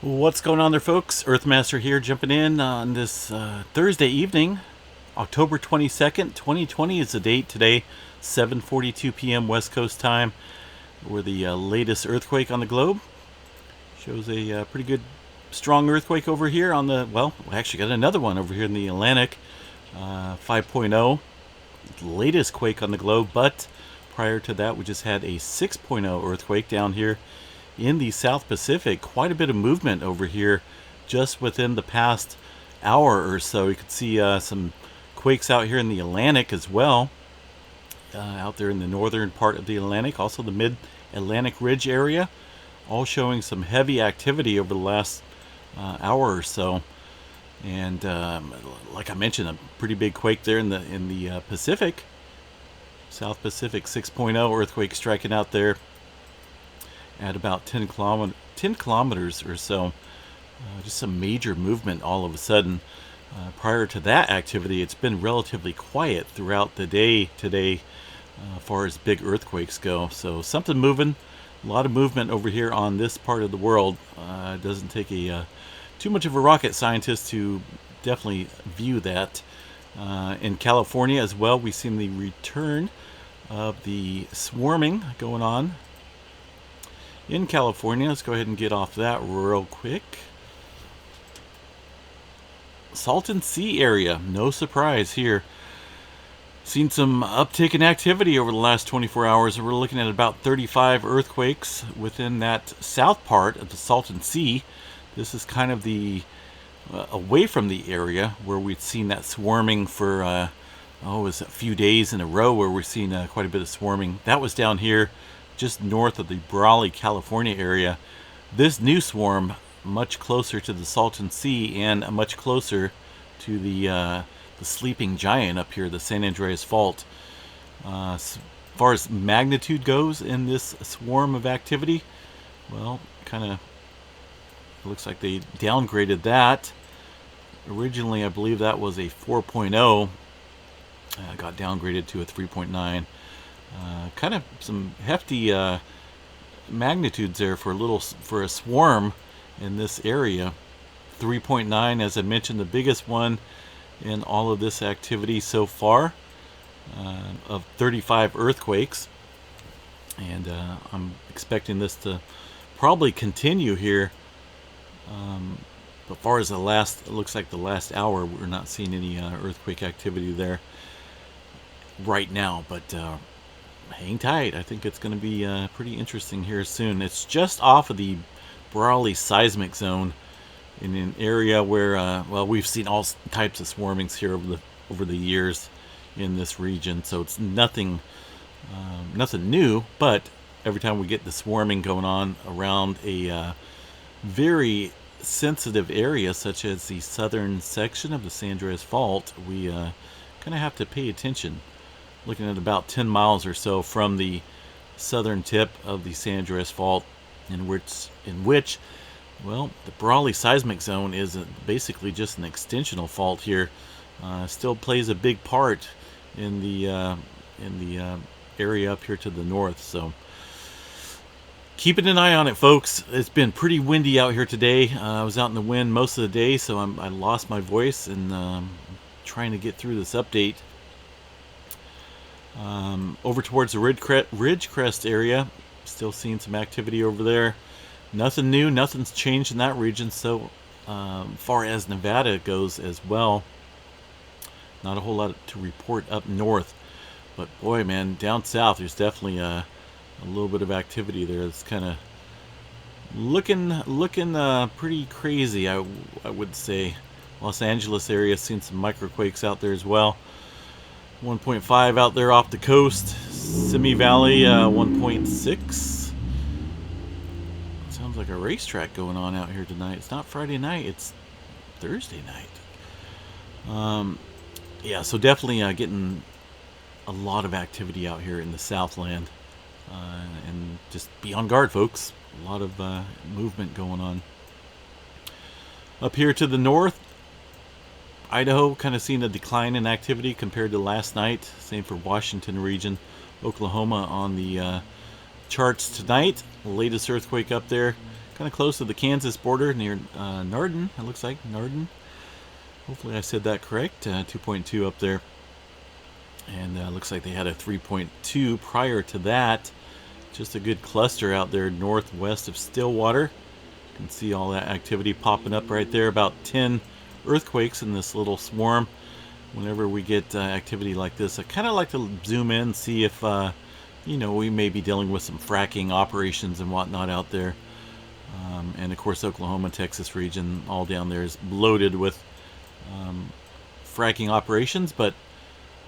What's going on there, folks? Earthmaster here, jumping in on this Thursday evening, October 22nd, 2020 is the date today, 7:42 p.m. West Coast time. We're the latest earthquake on the globe. Shows a pretty good, strong earthquake over here on the, well, we actually got another one over here in the Atlantic, 5.0, latest quake on the globe, but prior to that, we just had a 6.0 earthquake down here in the South Pacific. Quite a bit of movement over here just within the past hour or so. You could see some quakes out here in the Atlantic as well, out there in the northern part of the Atlantic, also the mid-Atlantic Ridge area, all showing some heavy activity over the last hour or so. And like I mentioned, a pretty big quake there in the Pacific, South Pacific, 6.0 earthquake striking out there at about 10 kilometers or so. Just some major movement all of a sudden. Prior to that activity, it's been relatively quiet throughout the day today as far as big earthquakes go. So something moving, a lot of movement over here on this part of the world. It doesn't take too much of a rocket scientist to definitely view that. In California as well, we've seen the return of the swarming going on in California. Let's go ahead and get off that real quick. Salton Sea area, no surprise here. Seen some uptick in activity over the last 24 hours. We're looking at about 35 earthquakes within that south part of the Salton Sea. This is kind of the away from the area where we'd seen that swarming for it was a few days in a row where we're seeing quite a bit of swarming. That was down here just north of the Brawley, California area. This new swarm much closer to the Salton Sea and much closer to the sleeping giant up here, the San Andreas Fault. As far as magnitude goes in this swarm of activity, well, kind of looks like they downgraded that. Originally, I believe that was a 4.0. Got downgraded to a 3.9. Kind of some hefty magnitudes there for a swarm in this area. 3.9, as I mentioned, the biggest one in all of this activity so far, of 35 earthquakes. And I'm expecting this to probably continue here. As far as it looks like the last hour, we're not seeing any earthquake activity there right now, but hang tight. I think it's going to be pretty interesting here soon. It's just off of the Brawley seismic zone in an area where, well, we've seen all types of swarmings here over the years in this region. So it's nothing new. But every time we get the swarming going on around a very sensitive area, such as the southern section of the San Andreas Fault, we kind of have to pay attention. Looking at about 10 miles or so from the southern tip of the San Andreas Fault, in which, well, the Brawley seismic zone is basically just an extensional fault here. Still plays a big part in the area up here to the north. So keeping an eye on it, folks. It's been pretty windy out here today. I was out in the wind most of the day, so I lost my voice and trying to get through this update. Over towards the Ridgecrest area, still seeing some activity over there. Nothing new, nothing's changed in that region so far as Nevada goes as well. Not a whole lot to report up north, but boy, man, down south there's definitely a little bit of activity there. It's kind of looking pretty crazy, I would say. Los Angeles area seen some microquakes out there as well. 1.5 out there off the coast. Simi Valley, 1.6. Sounds like a racetrack going on out here tonight. It's not Friday night, it's Thursday night. Yeah, so definitely getting a lot of activity out here in the Southland. And just be on guard, folks. A lot of movement going on. Up here to the north, Idaho kind of seeing a decline in activity compared to last night. Same for Washington region. Oklahoma on the charts tonight. The latest earthquake up there kind of close to the Kansas border near Nardin. It looks like Nardin. Hopefully I said that correct. 2.2 up there. And looks like they had a 3.2 prior to that. Just a good cluster out there northwest of Stillwater. You can see all that activity popping up right there. About 10 earthquakes in this little swarm. Whenever we get activity like this, I kind of like to zoom in and see if, we may be dealing with some fracking operations and whatnot out there. And of course, Oklahoma, Texas region, all down there is loaded with fracking operations. But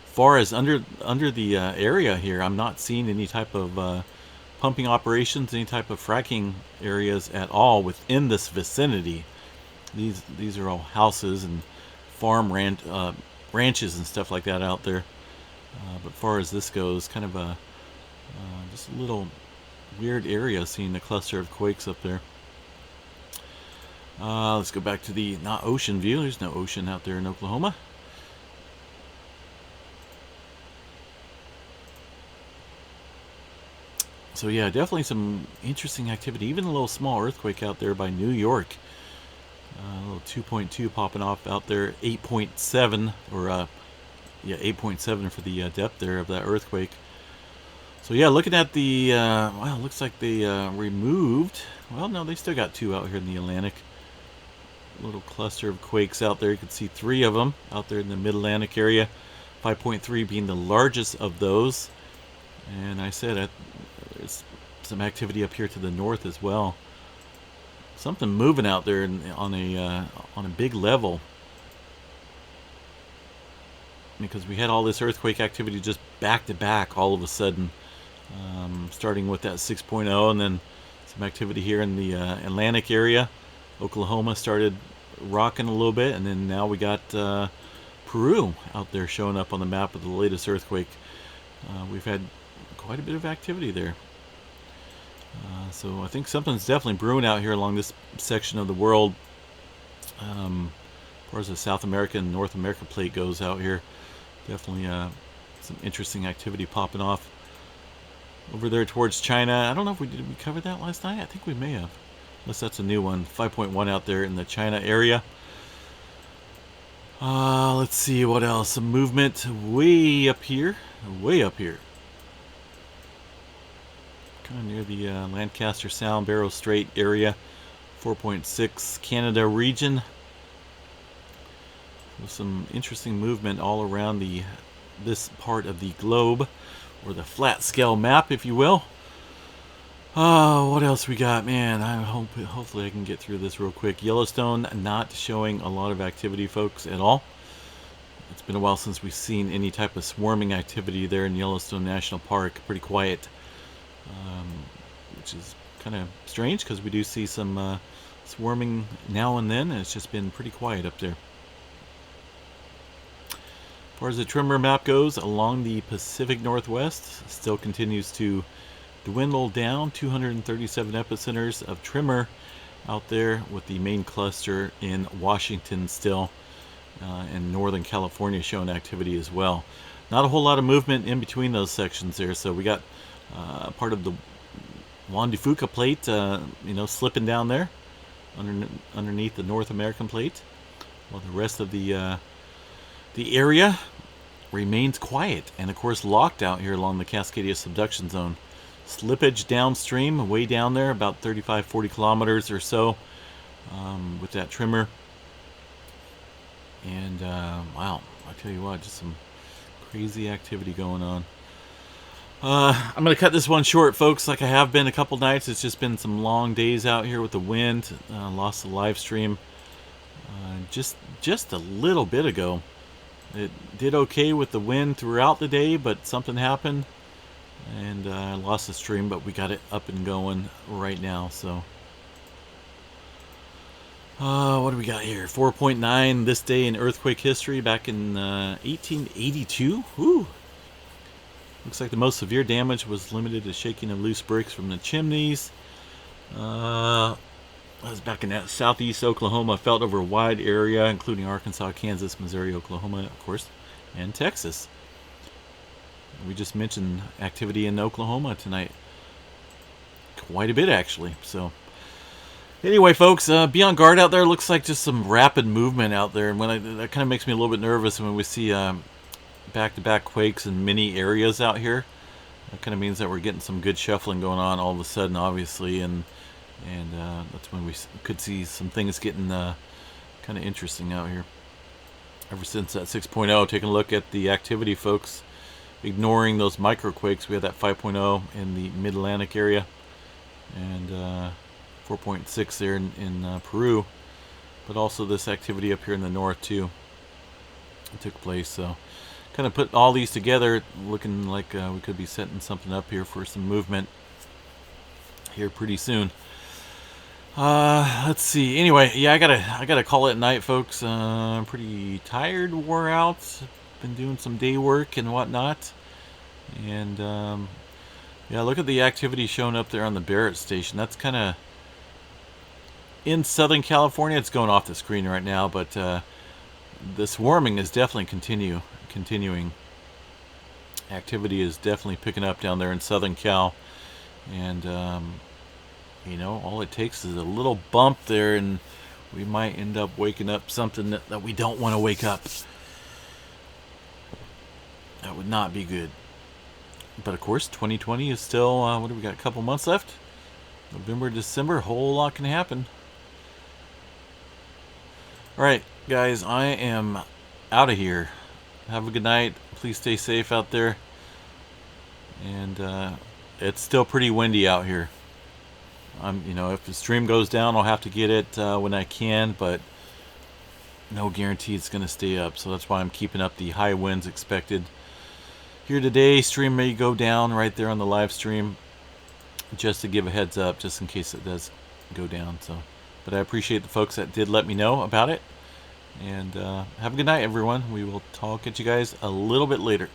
far as under the area here, I'm not seeing any type of pumping operations, any type of fracking areas at all within this vicinity. These are all houses and farm ranches and stuff like that out there. But far as this goes, kind of a just a little weird area, seeing the cluster of quakes up there. Let's go back to the not ocean view. There's no ocean out there in Oklahoma. So yeah, definitely some interesting activity. Even a little small earthquake out there by New York. A little 2.2 popping off out there. 8.7 or 8.7 for the depth there of that earthquake. So yeah, looking at the wow, looks like they removed. Well, no, they still got 2 out here in the Atlantic. A little cluster of quakes out there. You can see 3 of them out there in the Mid-Atlantic area. 5.3 being the largest of those. And I said there's some activity up here to the north as well. Something moving out there on a big level. Because we had all this earthquake activity just back to back all of a sudden. Starting with that 6.0 and then some activity here in the Atlantic area. Oklahoma started rocking a little bit, and then now we got Peru out there showing up on the map with the latest earthquake. We've had quite a bit of activity there. So I think something's definitely brewing out here along this section of the world. As far as the South America and North America plate goes out here, definitely some interesting activity popping off. Over there towards China, I don't know if we cover that last night. I think we may have. Unless that's a new one. 5.1 out there in the China area. Let's see what else. Some movement way up here. Way up here. Kind of near the Lancaster Sound, Barrow Strait area. 4.6 Canada region. With some interesting movement all around this part of the globe. Or the flat scale map, if you will. Oh, what else we got? Man, hopefully I can get through this real quick. Yellowstone not showing a lot of activity, folks, at all. It's been a while since we've seen any type of swarming activity there in Yellowstone National Park. Pretty quiet, which is kind of strange because we do see some swarming now and then, and it's just been pretty quiet up there. As far as the tremor map goes, along the Pacific Northwest, still continues to dwindle down. 237 epicenters of tremor out there, with the main cluster in Washington still, and Northern California showing activity as well. Not a whole lot of movement in between those sections there, so we got part of the Juan de Fuca plate, slipping down there underneath the North American plate, while the rest of the area remains quiet and, of course, locked out here along the Cascadia subduction zone. Slippage downstream, way down there, about 35-40 kilometers or so, with that tremor. And, wow, I tell you what, just some crazy activity going on. I'm going to cut this one short, folks, like I have been a couple nights. It's just been some long days out here with the wind. Lost the live stream just a little bit ago. It did okay with the wind throughout the day, but something happened, and I lost the stream, but we got it up and going right now. So, what do we got here? 4.9 this day in earthquake history back in 1882. Woo! Looks like the most severe damage was limited to shaking of loose bricks from the chimneys. I was back in that southeast Oklahoma, felt over a wide area, including Arkansas, Kansas, Missouri, Oklahoma, of course, and Texas. We just mentioned activity in Oklahoma tonight. Quite a bit, actually. So, Anyway, folks, be on guard out there. Looks like just some rapid movement out there, and that kind of makes me a little bit nervous when we see back-to-back quakes in many areas out here. That kind of means that we're getting some good shuffling going on all of a sudden, obviously, and that's when we could see some things getting kind of interesting out here. Ever since that 6.0, taking a look at the activity, folks, ignoring those microquakes. We had that 5.0 in the Mid-Atlantic area, and 4.6 there in Peru, but also this activity up here in the north too took place. So kind of put all these together, looking like we could be setting something up here for some movement here pretty soon. Let's see. Anyway, yeah, I gotta call it at night, folks. I'm pretty tired, wore out. Been doing some day work and whatnot, and yeah, look at the activity shown up there on the Barrett station. That's kind of in Southern California. It's going off the screen right now, but this warming is definitely continuing. Activity is definitely picking up down there in Southern Cal, and you know, all it takes is a little bump there, and we might end up waking up something that we don't want to wake up. That would not be good. But of course, 2020 is still, what do we got, a couple months left? November, December, a whole lot can happen. Alright, guys, I am out of here. Have a good night. Please stay safe out there. And it's still pretty windy out here. You know, if the stream goes down, I'll have to get it when I can, but no guarantee it's going to stay up. So that's why I'm keeping up the high winds expected here today. Stream may go down right there on the live stream, just to give a heads up, just in case it does go down. So, but I appreciate the folks that did let me know about it. And have a good night, everyone. We will talk at you guys a little bit later.